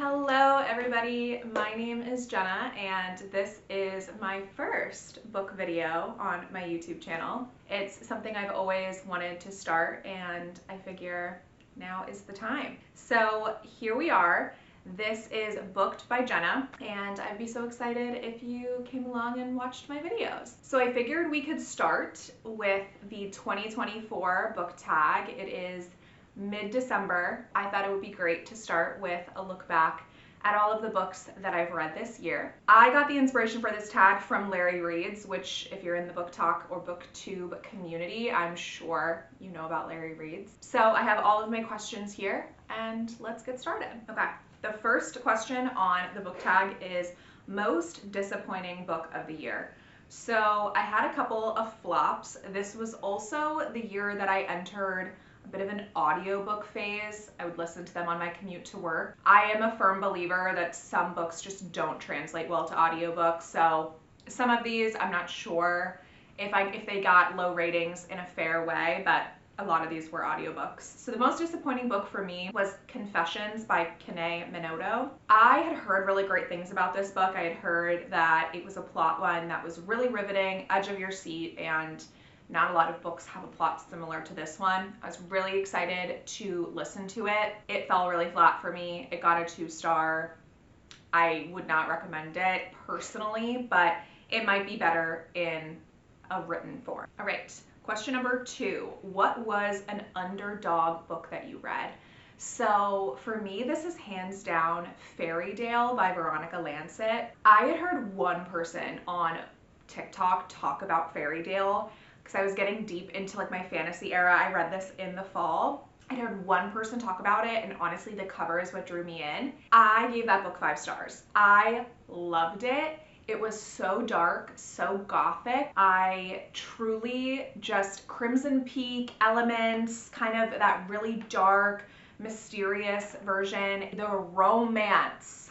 Hello everybody, my name is Jenna and this is my first book video on my YouTube channel. It's something I've always wanted to start and I figure now is the time. So here we are. This is Booked by Jenna and I'd be so excited if you came along and watched my videos. So I figured we could start with the 2024 book tag. It is mid-December. I thought it would be great to start with a look back at all of the books that I've read this year. I got the inspiration for this tag from Larry Reads, which if you're in the book talk or booktube community, I'm sure you know about Larry Reads. So I have all of my questions here and let's get started. Okay, the first question on the book tag is most disappointing book of the year. So I had a couple of flops. This was also the year that I entered a bit of an audiobook phase. I would listen to them on my commute to work. I am a firm believer that some books just don't translate well to audiobooks. So some of these, I'm not sure if they got low ratings in a fair way, but a lot of these were audiobooks. So the most disappointing book for me was Confessions by Kanae Minoto. I had heard really great things about this book. I had heard that it was a plot one that was really riveting, edge of your seat, and not a lot of books have a plot similar to this one. I was really excited to listen to it. It fell really flat for me. It got a 2-star. I would not recommend it personally, but it might be better in a written form. All right, question number 2. What was an underdog book that you read? So for me, this is hands down Fairytale by Veronica Lancet. I had heard one person on TikTok talk about Fairytale because I was getting deep into like my fantasy era. I read this in the fall. I heard one person talk about it and honestly the cover is what drew me in. I gave that book 5 stars. I loved it. It was so dark, so gothic. I truly just Crimson Peak elements, kind of that really dark, mysterious version. The romance.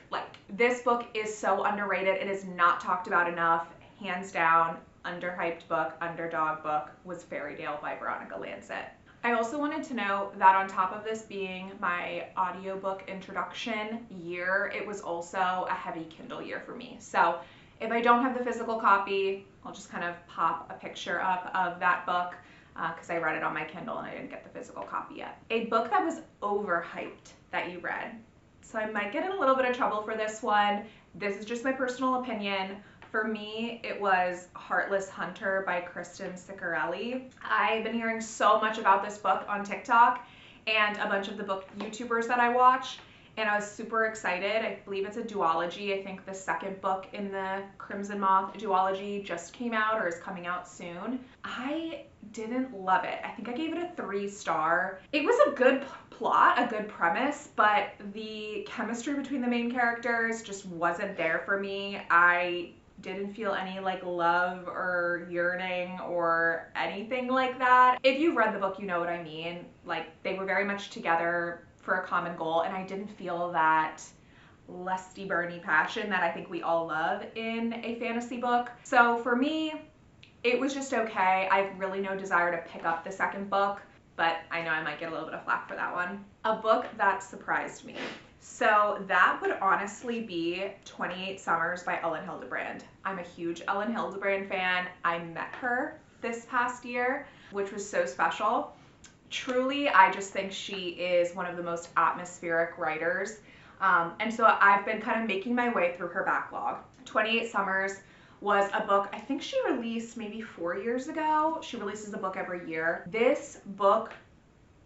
Like, this book is so underrated. It is not talked about enough. Hands down, underhyped book, underdog book was Fairytale by Veronica Lancet. I also wanted to note that on top of this being my audiobook introduction year, it was also a heavy Kindle year for me. So if I don't have the physical copy, I'll just kind of pop a picture up of that book because I read it on my Kindle and I didn't get the physical copy yet. A book that was overhyped that you read. So I might get in a little bit of trouble for this one. This is just my personal opinion. For me, it was Heartless Hunter by Kristen Ciccarelli. I've been hearing so much about this book on TikTok and a bunch of the book YouTubers that I watch, and I was super excited. I believe it's a duology. I think the second book in the Crimson Moth duology just came out or is coming out soon. I didn't love it. I think I gave it a 3-star. It was a good plot, a good premise, but the chemistry between the main characters just wasn't there for me. I didn't feel any like love or yearning or anything like that. If you've read the book, you know what I mean. Like, they were very much together for a common goal, and I didn't feel that lusty burny passion that I think we all love in a fantasy book. So for me, it was just okay. I have really no desire to pick up the second book, but I know I might get a little bit of flack for that one. A book that surprised me. So that would honestly be 28 Summers by Ellen Hildebrand. I'm a huge Ellen Hildebrand fan. I met her this past year, which was so special. Truly, I just think she is one of the most atmospheric writers. And so I've been kind of making my way through her backlog. 28 Summers was a book I think she released maybe 4 years ago. She releases a book every year. This book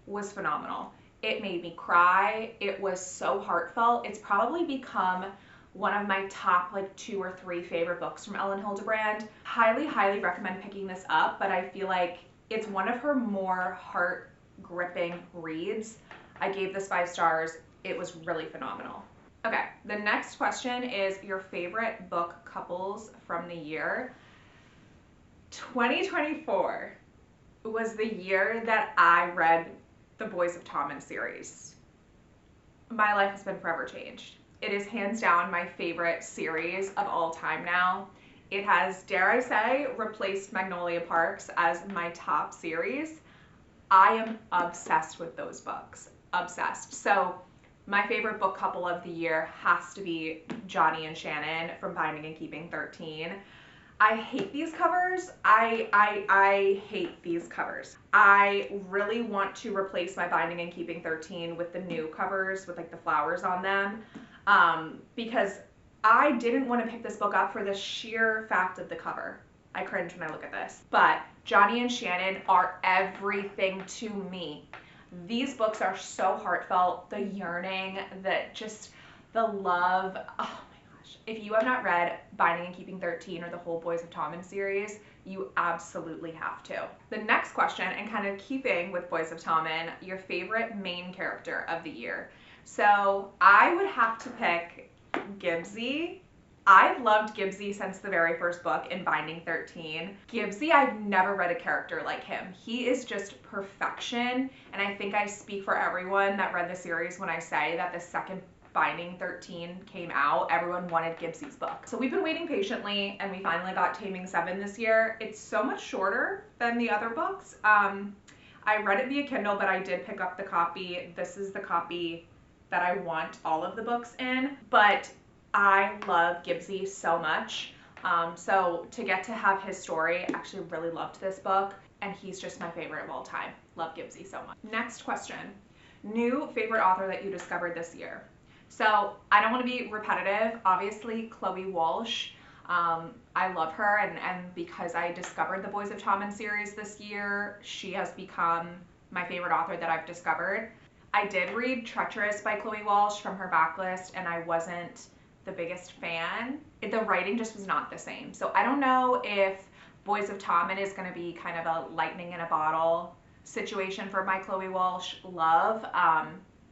was phenomenal. It made me cry. It was so heartfelt. It's probably become one of my top like 2 or 3 favorite books from Ellen Hildebrand. Highly, highly recommend picking this up, but I feel like it's one of her more heart-gripping reads. I gave this 5 stars. It was really phenomenal. Okay, the next question is your favorite book couples from the year. 2024 was the year that I read the Boys of Tommen series. My life has been forever changed. It is hands down my favorite series of all time now. It has, dare I say, replaced Magnolia Parks as my top series. I am obsessed with those books. obsessed. So my favorite book couple of the year has to be Johnny and Shannon from Binding and Keeping 13. I hate these covers. I hate these covers. I really want to replace my Binding and Keeping 13 with the new covers with like the flowers on them, because I didn't want to pick this book up for the sheer fact of the cover. I cringe when I look at this. But Johnny and Shannon are everything to me. These books are so heartfelt, the yearning, the love. Oh my gosh. If you have not read Binding and Keeping 13 or the whole Boys of Tommen series, you absolutely have to. The next question, and kind of keeping with Boys of Tommen, your favorite main character of the year. So I would have to pick Gibbsy. I've loved Gibbsy since the very first book in Binding 13. Gibbsy, I've never read a character like him. He is just perfection, and I think I speak for everyone that read the series when I say that the second Binding 13 came out, everyone wanted Gibbsy's book. So we've been waiting patiently, and we finally got Taming 7 this year. It's so much shorter than the other books. I read it via Kindle, but I did pick up the copy. This is the copy that I want all of the books in, but I love Gibbsy so much. So to get to have his story, I actually really loved this book, and he's just my favorite of all time. Love Gibbsy so much. Next question. New favorite author that you discovered this year. So I don't want to be repetitive. Obviously, Chloe Walsh. I love her, and because I discovered the Boys of Tommen series this year, she has become my favorite author that I've discovered. I did read Treacherous by Chloe Walsh from her backlist, and I wasn't the biggest fan. The writing just was not the same. So I don't know if Boys of Tommen is going to be kind of a lightning in a bottle situation for my Chloe Walsh love,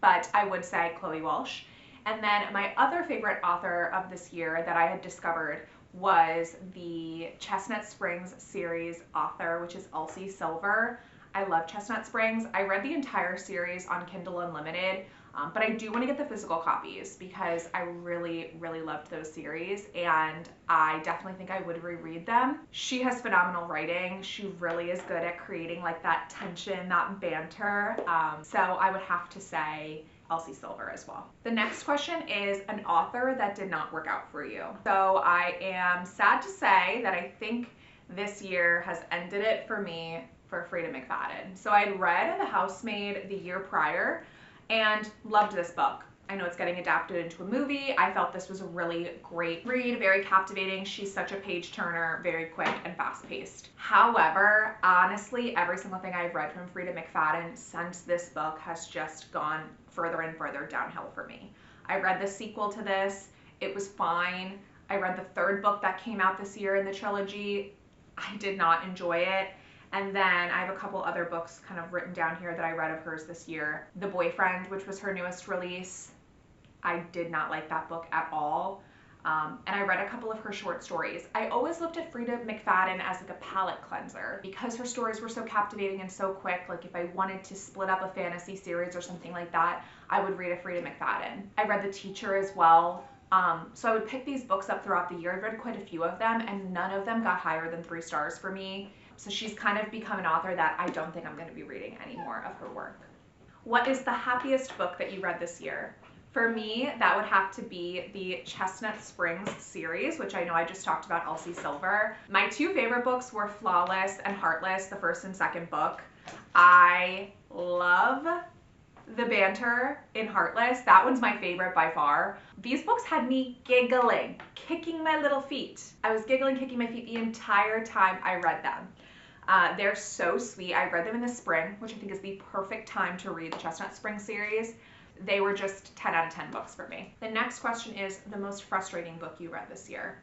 but I would say Chloe Walsh. And then my other favorite author of this year that I had discovered was the Chestnut Springs series author, which is Elsie Silver. I love Chestnut Springs. I read the entire series on Kindle Unlimited, but I do want to get the physical copies because I really, really loved those series, and I definitely think I would reread them. She has phenomenal writing. She really is good at creating like that tension, that banter. So I would have to say Elsie Silver as well. The next question is an author that did not work out for you. So I am sad to say that I think this year has ended it for me for Freida McFadden. So I'd read The Housemaid the year prior and loved this book. I know it's getting adapted into a movie. I felt this was a really great read, very captivating. She's such a page turner, very quick and fast paced. However, honestly, every single thing I've read from Freida McFadden since this book has just gone further and further downhill for me. I read the sequel to this. It was fine. I read the third book that came out this year in the trilogy. I did not enjoy it. And then I have a couple other books kind of written down here that I read of hers this year. The Boyfriend, which was her newest release. I did not like that book at all. And I read a couple of her short stories. I always looked at Freida McFadden as like a palate cleanser because her stories were so captivating and so quick. Like if I wanted to split up a fantasy series or something like that, I would read a Freida McFadden. I read The Teacher as well. So I would pick these books up throughout the year. I've read quite a few of them, and none of them got higher than 3 stars for me. So she's kind of become an author that I don't think I'm going to be reading any more of her work. What is the happiest book that you read this year? For me, that would have to be the Chestnut Springs series, which I know I just talked about Elsie Silver. My 2 favorite books were Flawless and Heartless, the first and second book. I love the banter in Heartless. That one's my favorite by far. These books had me giggling, kicking my little feet. I was giggling, kicking my feet the entire time I read them. They're so sweet. I read them in the spring, which I think is the perfect time to read the Chestnut Springs series. They were just 10 out of 10 books for me. The next question is the most frustrating book you read this year.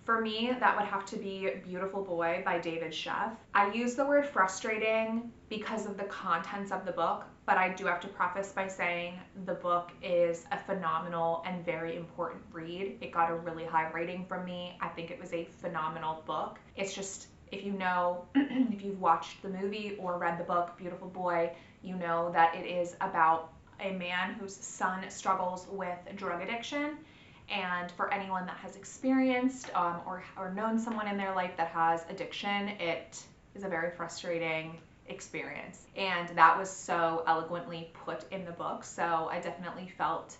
For me, that would have to be Beautiful Boy by David Sheff. I use the word frustrating because of the contents of the book, but I do have to preface by saying the book is a phenomenal and very important read. It got a really high rating from me. I think it was a phenomenal book. It's just, if you know, if you've watched the movie or read the book Beautiful Boy, you know that it is about a man whose son struggles with drug addiction. And for anyone that has experienced or known someone in their life that has addiction, it is a very frustrating, experience. And that was so eloquently put in the book. So I definitely felt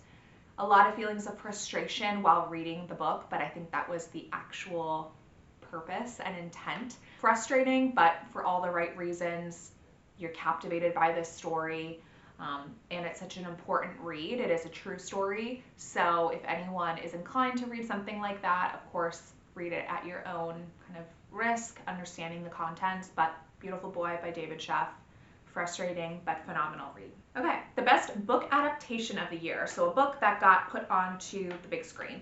a lot of feelings of frustration while reading the book, but I think that was the actual purpose and intent. Frustrating, but for all the right reasons. You're captivated by this story, and it's such an important read. It is a true story. So if anyone is inclined to read something like that, of course, read it at your own kind of risk, understanding the contents. But Beautiful Boy by David Sheff, frustrating but phenomenal read. Okay, the best book adaptation of the year. So a book that got put onto the big screen.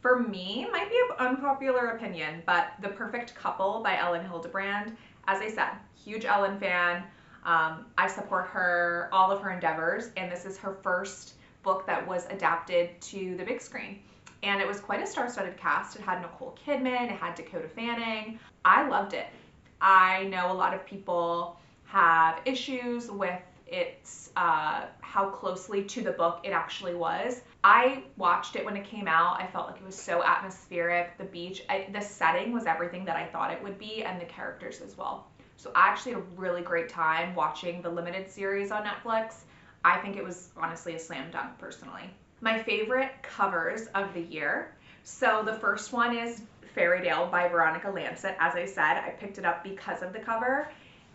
For me, might be an unpopular opinion, but The Perfect Couple by Ellen Hildebrand. As I said, huge Ellen fan. I support her, all of her endeavors, and this is her first book that was adapted to the big screen. And it was quite a star-studded cast. It had Nicole Kidman, it had Dakota Fanning. I loved it. I know a lot of people have issues with its how closely to the book it actually was. I watched it when it came out. I felt like it was so atmospheric. The beach, the setting was everything that I thought it would be, and the characters as well. So I actually had a really great time watching the limited series on Netflix. I think it was honestly a slam dunk personally. My favorite covers of the year. So the first one is Fairytale by Veronica Lancet. As I said, I picked it up because of the cover.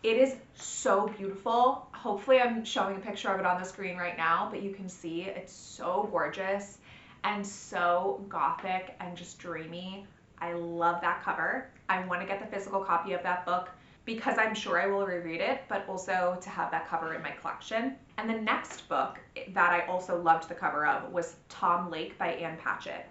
It is so beautiful. Hopefully I'm showing a picture of it on the screen right now, but you can see it's so gorgeous and so gothic and just dreamy. I love that cover. I want to get the physical copy of that book because I'm sure I will reread it, but also to have that cover in my collection. And the next book that I also loved the cover of was Tom Lake by Ann Patchett.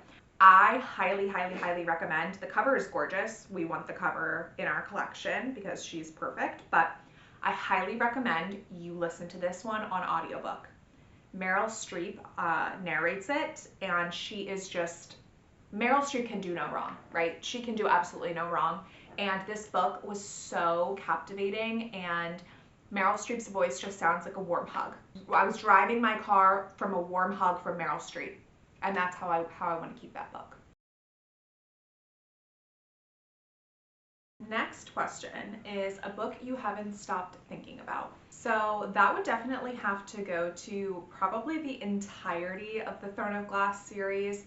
I highly, highly, highly recommend. The cover is gorgeous. We want the cover in our collection because she's perfect, but I highly recommend you listen to this one on audiobook. Meryl Streep narrates it, and she is just, Meryl Streep can do no wrong, right? She can do absolutely no wrong. And this book was so captivating, and Meryl Streep's voice just sounds like a warm hug. I was driving my car from a warm hug from Meryl Streep. And that's how I want to keep that book. Next question is a book you haven't stopped thinking about. So that would definitely have to go to probably the entirety of the Throne of Glass series.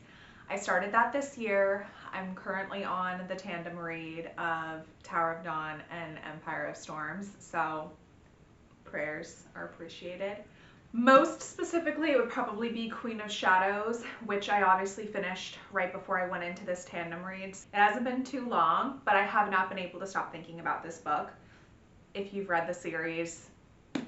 I started that this year. I'm currently on the tandem read of Tower of Dawn and Empire of Storms, so prayers are appreciated. Most specifically, it would probably be Queen of Shadows, which I obviously finished right before I went into this tandem reads. It hasn't been too long, but I have not been able to stop thinking about this book. If you've read the series,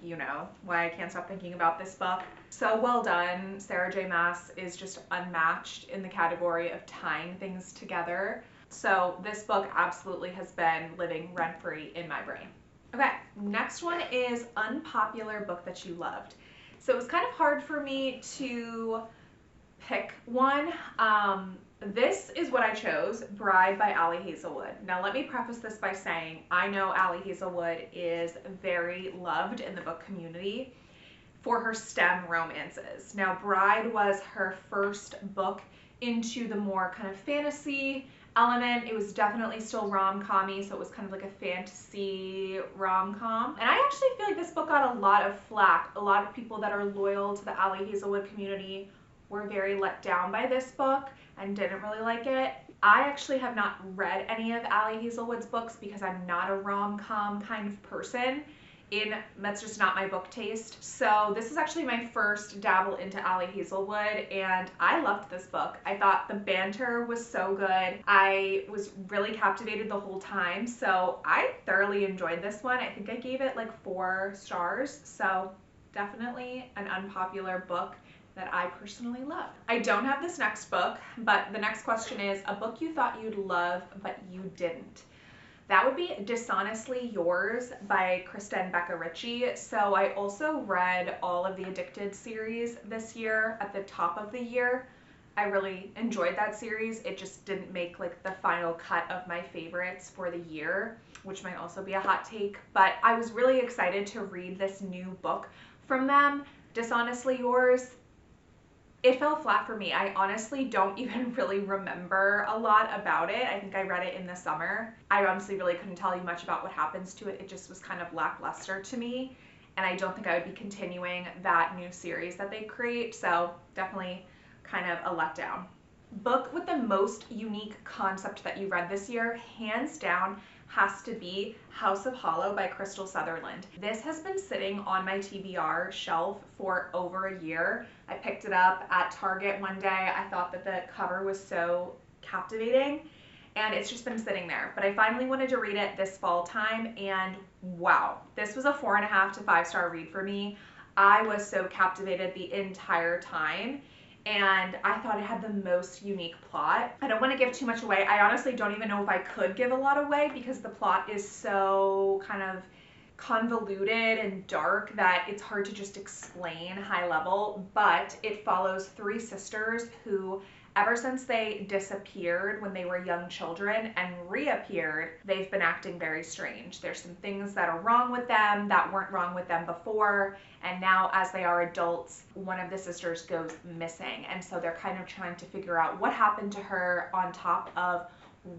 you know why I can't stop thinking about this book. So well done. Sarah J. Maas is just unmatched in the category of tying things together. So this book absolutely has been living rent-free in my brain. Okay, next one is Unpopular book that you loved. So it was kind of hard for me to pick one. This is what I chose, Bride by Ali Hazelwood. Now let me preface this by saying I know Ali Hazelwood is very loved in the book community for her STEM romances. Now Bride was her first book into the more kind of fantasy element. It was definitely still rom-com-y, so it was kind of like a fantasy rom-com. And I actually feel like this book got a lot of flack. A lot of people that are loyal to the Ali Hazelwood community were very let down by this book and didn't really like it. I actually have not read any of Ali Hazelwood's books because I'm not a rom-com kind of person. That's just not my book taste. So this is actually my first dabble into Ali Hazelwood, and I loved this book. I thought the banter was so good. I was really captivated the whole time, so I thoroughly enjoyed this one. I think I gave it like 4 stars, so definitely an unpopular book that I personally love. I don't have this next book, but the next question is a book you thought you'd love but you didn't. That would be Dishonestly Yours by Kristen Becca Ritchie. So I also read all of the Addicted series this year at the top of the year. I really enjoyed that series. It just didn't make like the final cut of my favorites for the year, which might also be a hot take. But I was really excited to read this new book from them, Dishonestly Yours. It fell flat for me. I honestly don't even really remember a lot about it. I think I read it in the summer. I honestly really couldn't tell you much about what happens to it. It just was kind of lackluster to me, and I don't think I would be continuing that new series that they create, so definitely kind of a letdown. Book with the most unique concept that you read this year, hands down, has to be House of Hollow by Crystal Sutherland. This has been sitting on my TBR shelf for over a year. I picked it up at Target one day. I thought that the cover was so captivating, and it's just been sitting there. But I finally wanted to read it this fall time, and wow, this was a 4.5 to 5 star read for me. I was so captivated the entire time, and I thought it had the most unique plot. I don't want to give too much away. I honestly don't even know if I could give a lot away because the plot is so kind of convoluted and dark that it's hard to just explain high level, but it follows 3 sisters who, ever since they disappeared when they were young children and reappeared, they've been acting very strange. There's some things that are wrong with them that weren't wrong with them before, and now as they are adults, one of the sisters goes missing, and so they're kind of trying to figure out what happened to her, on top of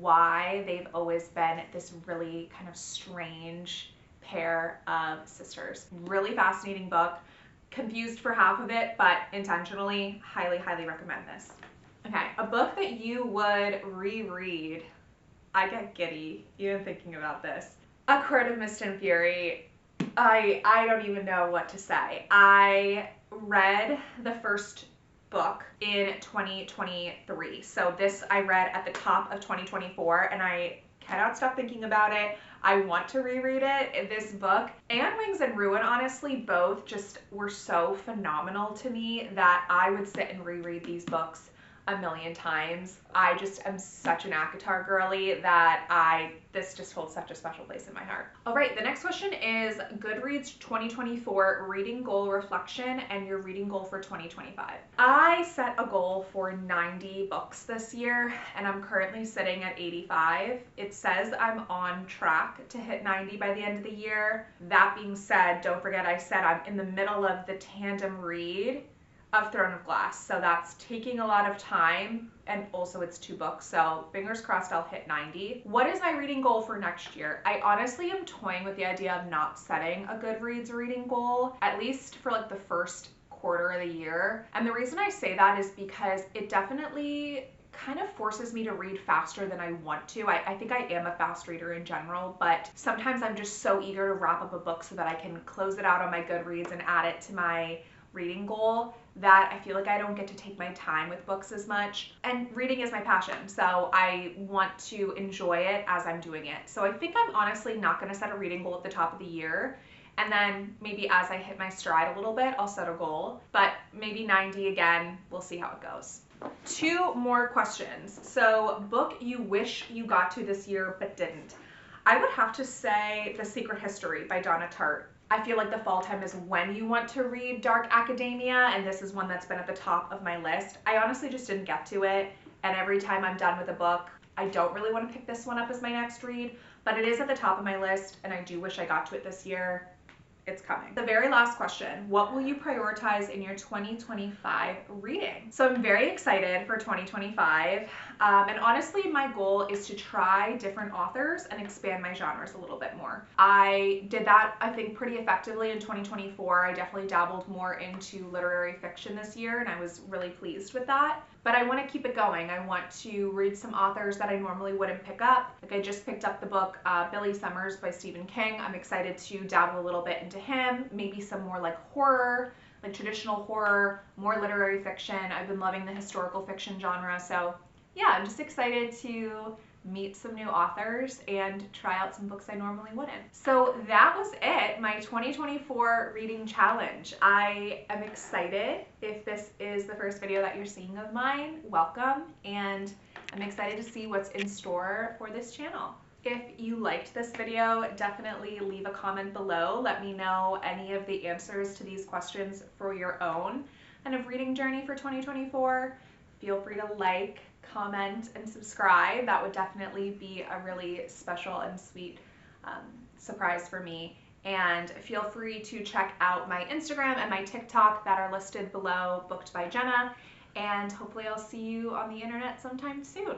why they've always been this really kind of strange pair of sisters. Really fascinating book. Confused for half of it, but intentionally, highly, highly recommend this. Okay, a book that you would reread. I get giddy even thinking about this. A Court of Mist and Fury. I don't even know what to say. I read the first book in 2023. So this I read at the top of 2024, and I cannot stop thinking about it. I want to reread it. This book and Wings and Ruin, honestly, both just were so phenomenal to me that I would sit and reread these books a million times. I just am such an ACOTAR girly that this just holds such a special place in my heart. All right, the next question is GoodReads 2024 reading goal reflection and your reading goal for 2025. I set a goal for 90 books this year, and I'm currently sitting at 85. It says I'm on track to hit 90 by the end of the year. That being said, don't forget I said I'm in the middle of the tandem read of Throne of Glass, so that's taking a lot of time, and also it's 2 books, so fingers crossed I'll hit 90. What is my reading goal for next year? I honestly am toying with the idea of not setting a GoodReads reading goal, at least for like the first quarter of the year. And the reason I say that is because it definitely kind of forces me to read faster than I want to. I think I am a fast reader in general, but sometimes I'm just so eager to wrap up a book so that I can close it out on my GoodReads and add it to my reading goal that I feel like I don't get to take my time with books as much. And reading is my passion, so I want to enjoy it as I'm doing it. So I think I'm honestly not going to set a reading goal at the top of the year, and then maybe as I hit my stride a little bit, I'll set a goal, but maybe 90 again. We'll see how it goes. 2 more questions. So, book you wish you got to this year but didn't. I would have to say The Secret History by Donna Tartt. I feel like the fall time is when you want to read dark academia, and this is one that's been at the top of my list. I honestly just didn't get to it, and every time I'm done with a book, I don't really want to pick this one up as my next read, but it is at the top of my list, and I do wish I got to it this year. It's coming. The very last question, what will you prioritize in your 2025 reading? So I'm very excited for 2025, and honestly my goal is to try different authors and expand my genres a little bit more. I did that, I think, pretty effectively in 2024. I definitely dabbled more into literary fiction this year, and I was really pleased with that. But I want to keep it going. I want to read some authors that I normally wouldn't pick up. Like I just picked up the book Billy Summers by Stephen King. I'm excited to dabble a little bit into him. Maybe some more like horror, like traditional horror, more literary fiction. I've been loving the historical fiction genre. So yeah, I'm just excited to meet some new authors and try out some books I normally wouldn't. So that was it, my 2024 reading challenge. I am excited. If this is the first video that you're seeing of mine, welcome, and I'm excited to see what's in store for this channel. If you liked this video, definitely leave a comment below. Let me know any of the answers to these questions for your own kind of reading journey for 2024. Feel free to like, comment, and subscribe. That would definitely be a really special and sweet surprise for me. And feel free to check out my Instagram and my TikTok that are listed below, Booked by Jenna. and hopefully I'll see you on the internet sometime soon.